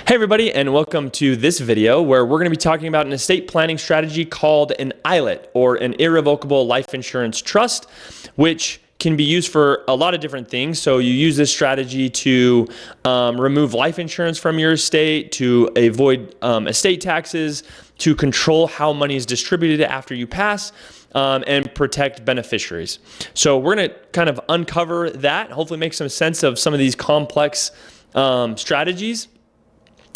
Hey everybody, and welcome to this video where we're going to be talking about an estate planning strategy called an ILIT, or an Irrevocable Life Insurance Trust, which can be used for a lot of different things. So you use this strategy to remove life insurance from your estate, to avoid estate taxes, to control how money is distributed after you pass, and protect beneficiaries. So we're going to kind of uncover that, hopefully make some sense of some of these complex strategies.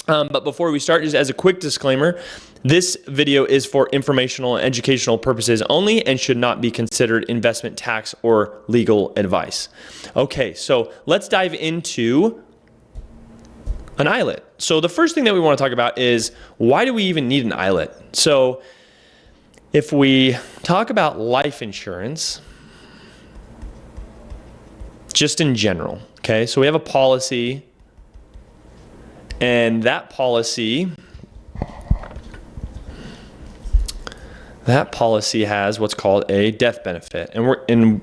But before we start, just as a quick disclaimer, this video is for informational and educational purposes only and should not be considered investment, tax, or legal advice. Okay, so let's dive into an ILIT. So the first thing that we want to talk about is, why do we even need an ILIT? So if we talk about life insurance, just in general, okay, so we have a policy. And that policy has what's called a death benefit. And I'm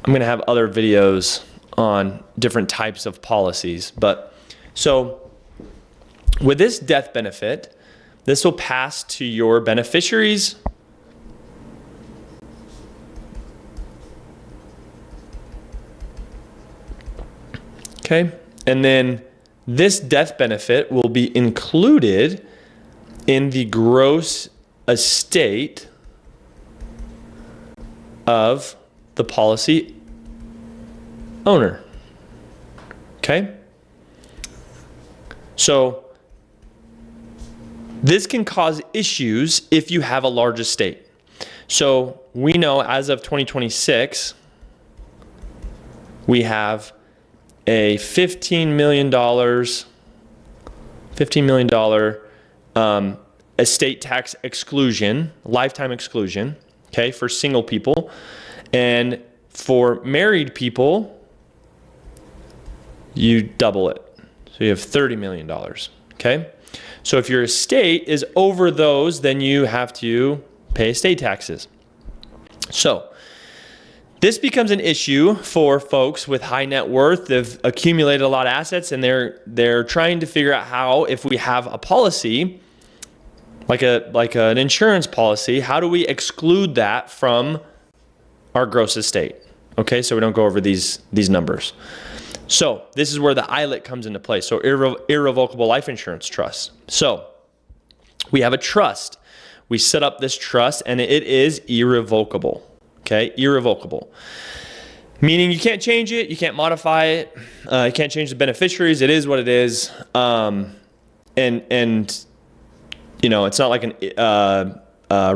going to have other videos on different types of policies. But so with this death benefit, this will pass to your beneficiaries. Okay. And then this death benefit will be included in the gross estate of the policy owner. Okay? So this can cause issues if you have a large estate. So we know as of 2026, we have a $15 million estate tax exclusion, lifetime exclusion, okay, for single people. And for married people, you double it. So you have $30 million, okay? So if your estate is over those, then you have to pay estate taxes. So this becomes an issue for folks with high net worth. They've accumulated a lot of assets, and they're trying to figure out how, if we have a policy, like an insurance policy, how do we exclude that from our gross estate? Okay, so we don't go over these numbers. So this is where the ILIT comes into play. So Irrevocable Life Insurance Trust. So we have a trust. We set up this trust, and it is irrevocable. Okay, irrevocable. Meaning you can't change it, you can't modify it, you can't change the beneficiaries. It is what it is. And you know, it's not like an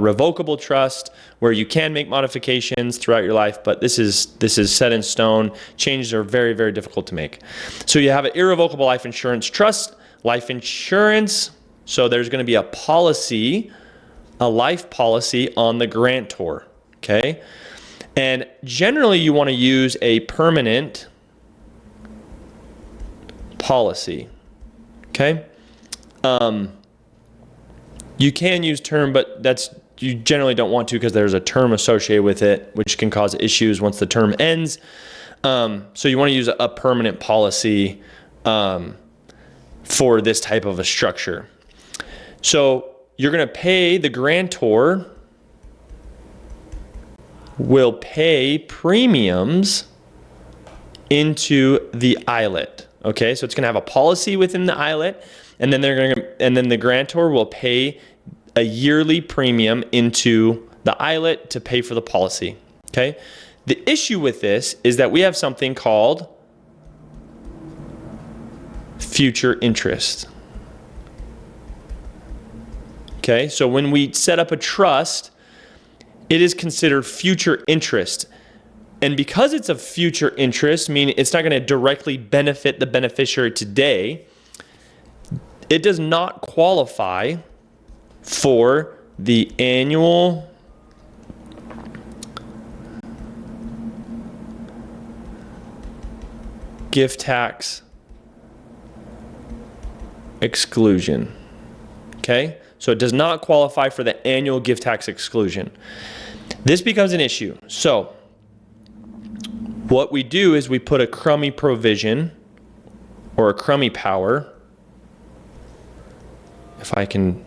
revocable trust where you can make modifications throughout your life, but this is set in stone. Changes are very, very difficult to make. So you have an irrevocable life insurance trust, life insurance. So there's going to be a policy, a life policy on the grantor. Okay, and generally you want to use a permanent policy. Okay, you can use term, but you generally don't want to, because there's a term associated with it, which can cause issues once the term ends. So you want to use a permanent policy for this type of a structure. So you're going to pay the grantor. Will pay premiums into the ILIT. Okay, so it's going to have a policy within the ILIT, and then the grantor will pay a yearly premium into the ILIT to pay for the policy. Okay, the issue with this is that we have something called future interest. Okay, so when we set up a trust, it is considered future interest. And because it's a future interest, meaning it's not going to directly benefit the beneficiary today, it does not qualify for the annual gift tax exclusion. Okay? So it does not qualify for the annual gift tax exclusion. This becomes an issue. So what we do is we put a crummy provision or a crummy power if I can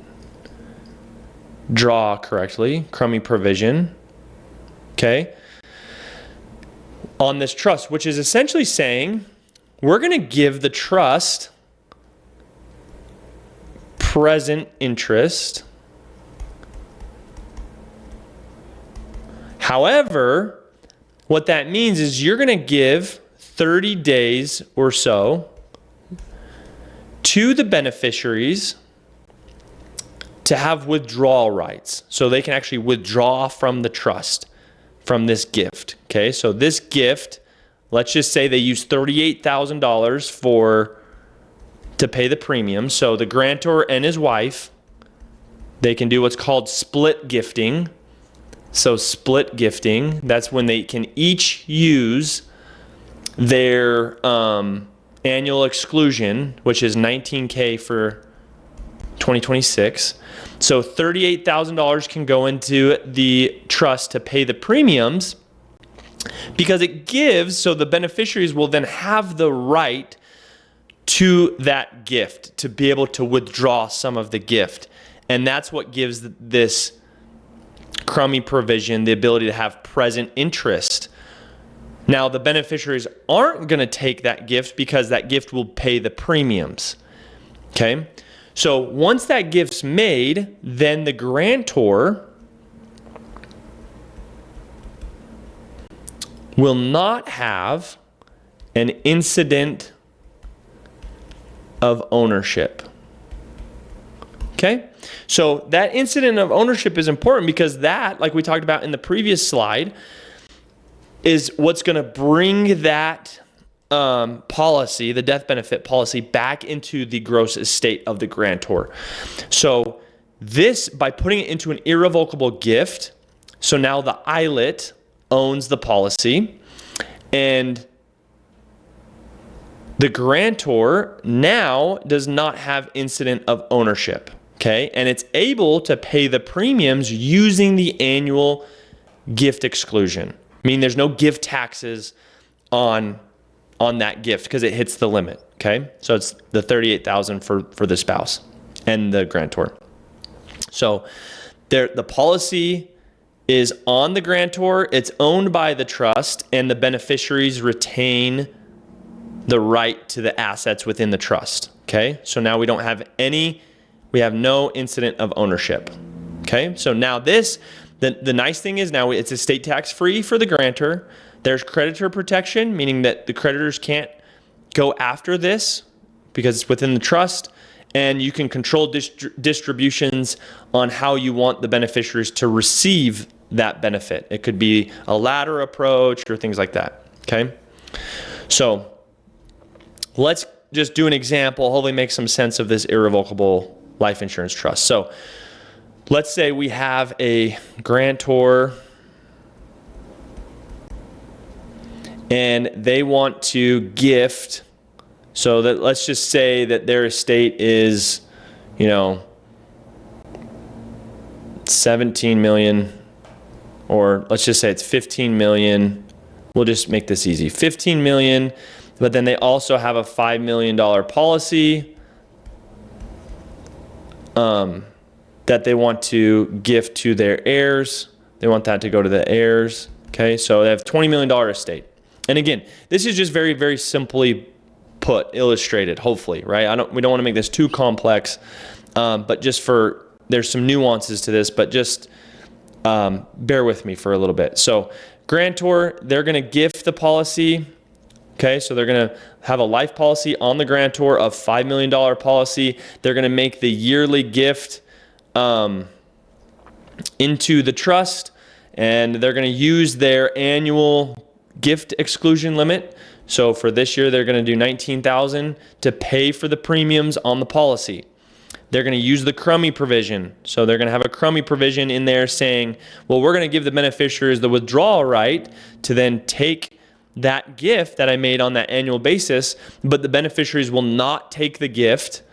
draw correctly, crummy provision, okay, on this trust, which is essentially saying we're going to give the trust present interest. However, what that means is you're going to give 30 days or so to the beneficiaries to have withdrawal rights. So they can actually withdraw from the trust, from this gift. Okay, so this gift, let's just say they use $38,000 to pay the premium. So the grantor and his wife, they can do what's called split gifting. So split gifting, that's when they can each use their annual exclusion, which is $19K for 2026. So $38,000 can go into the trust to pay the premiums because it gives, so the beneficiaries will then have the right to that gift, to be able to withdraw some of the gift. And that's what gives this crummy provision the ability to have present interest. Now, the beneficiaries aren't going to take that gift because that gift will pay the premiums. Okay? So once that gift's made, then the grantor will not have an incident of ownership. Okay? So that incident of ownership is important because that, like we talked about in the previous slide, is what's going to bring that policy, the death benefit policy, back into the gross estate of the grantor. So this, by putting it into an irrevocable gift, so now the ILIT owns the policy, and the grantor now does not have incident of ownership, okay? And it's able to pay the premiums using the annual gift exclusion. Meaning there's no gift taxes on that gift because it hits the limit, okay? So it's the $38,000 for the spouse and the grantor. So the policy is on the grantor, it's owned by the trust, and the beneficiaries retain the right to the assets within the trust, okay? So now we have no incident of ownership, okay? So now this, the nice thing is now it's estate tax free for the grantor. There's creditor protection, meaning that the creditors can't go after this because it's within the trust, and you can control distributions on how you want the beneficiaries to receive that benefit. It could be a ladder approach or things like that, okay? So let's just do an example, hopefully make some sense of this irrevocable life insurance trust. So let's say we have a grantor and they want to gift, so that let's just say that their estate is, 17 million, or let's just say it's 15 million. We'll just make this easy. 15 million, but then they also have a $5 million policy that they want to gift to their heirs. They want that to go to the heirs. Okay, so they have $20 million estate. And again, this is just very, very simply put, illustrated, hopefully, right? We don't want to make this too complex, but just there's some nuances to this, but just bear with me for a little bit. So grantor, they're going to gift the policy. Okay, so they're going to have a life policy on the grantor of $5 million policy. They're going to make the yearly gift into the trust, and they're going to use their annual gift exclusion limit. So for this year, they're going to do $19,000 to pay for the premiums on the policy. They're going to use the crummy provision. So they're going to have a crummy provision in there saying, well, we're going to give the beneficiaries the withdrawal right to then take that gift that I made on that annual basis, but the beneficiaries will not take the gift.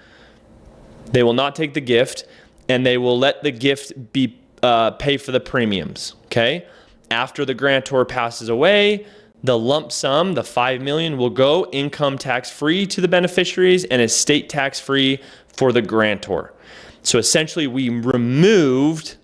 They will not take the gift, and they will let the gift be pay for the premiums, okay? After the grantor passes away, the lump sum, the $5 million, will go income tax free to the beneficiaries and estate tax free for the grantor. So essentially we removed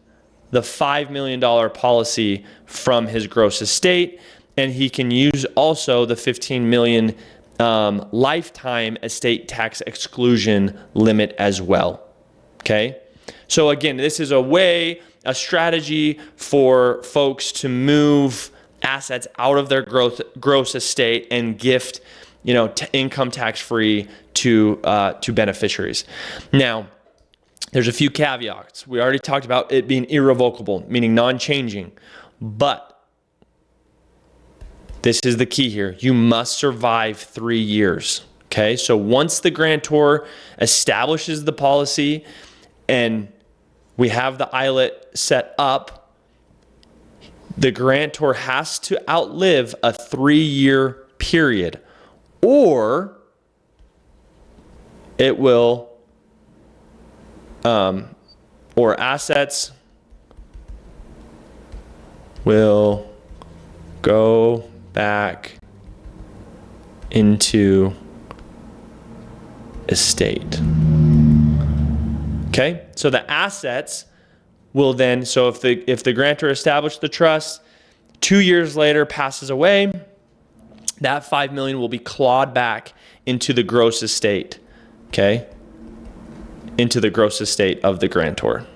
the $5 million policy from his gross estate, and he can use also the $15 million lifetime estate tax exclusion limit as well. Okay. So again, this is a strategy for folks to move assets out of their gross estate and gift, income tax free to beneficiaries. Now, there's a few caveats. We already talked about it being irrevocable, meaning non-changing, but this is the key here. You must survive 3 years. Okay. So once the grantor establishes the policy and we have the ILIT set up, the grantor has to outlive a 3-year period, or it will, or assets will go back into estate. Okay, so the assets will then, so if the grantor established the trust, 2 years later passes away, that $5 million will be clawed back into the gross estate. Okay, into the gross estate of the grantor.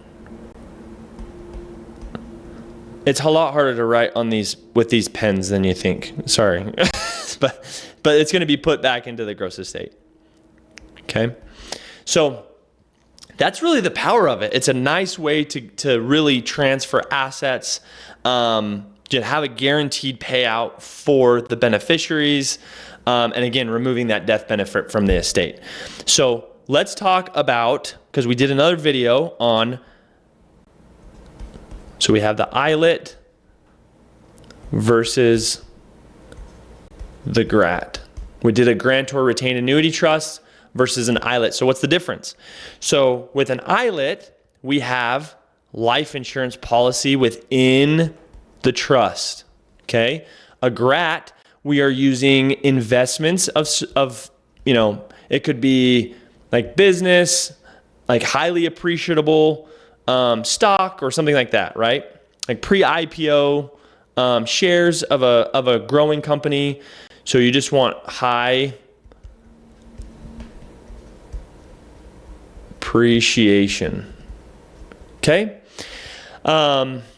It's a lot harder to write on these with these pens than you think. Sorry, but it's going to be put back into the gross estate. Okay, so that's really the power of it. It's a nice way to really transfer assets, to have a guaranteed payout for the beneficiaries, and again, removing that death benefit from the estate. So let's talk about, because we did another video on, so we have the ILIT versus the GRAT. We did a grantor retained annuity trust versus an ILIT. So what's the difference? So with an ILIT, we have life insurance policy within the trust. Okay. A GRAT, we are using investments of it could be like business, like highly appreciable stock or something like that, right? Like pre-IPO shares of a growing company. So you just want high appreciation. Okay.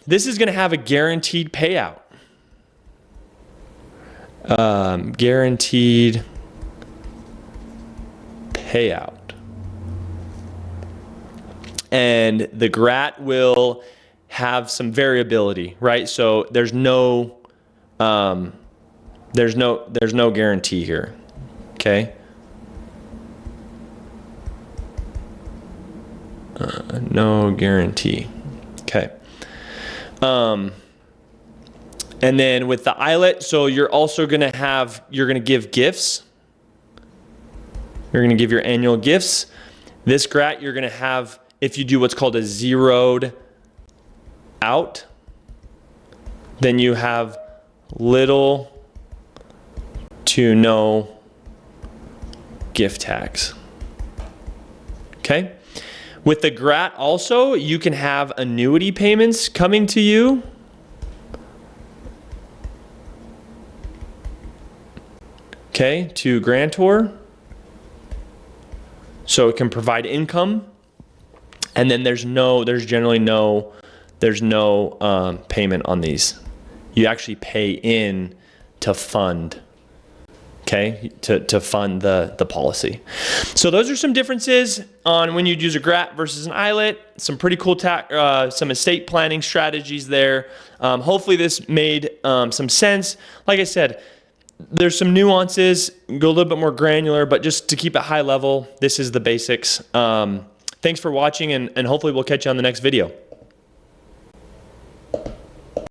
This is going to have a guaranteed payout. Guaranteed payout. And the GRAT will have some variability, right? So there's no guarantee here. Okay. No guarantee. Okay. And then with the ILIT, so you're also going to give gifts. You're going to give your annual gifts. This GRAT, you're going to have, if you do what's called a zeroed out, then you have little to no gift tax. Okay. With the GRAT also, you can have annuity payments coming to you. Okay, to grantor. So it can provide income. And then there's generally no payment on these. You actually pay in to fund. Okay, to fund the policy. So those are some differences on when you'd use a GRAT versus an ILIT. Some pretty cool some estate planning strategies there. Hopefully this made some sense. Like I said, there's some nuances, go a little bit more granular, but just to keep it high level, this is the basics. Thanks for watching, and hopefully we'll catch you on the next video.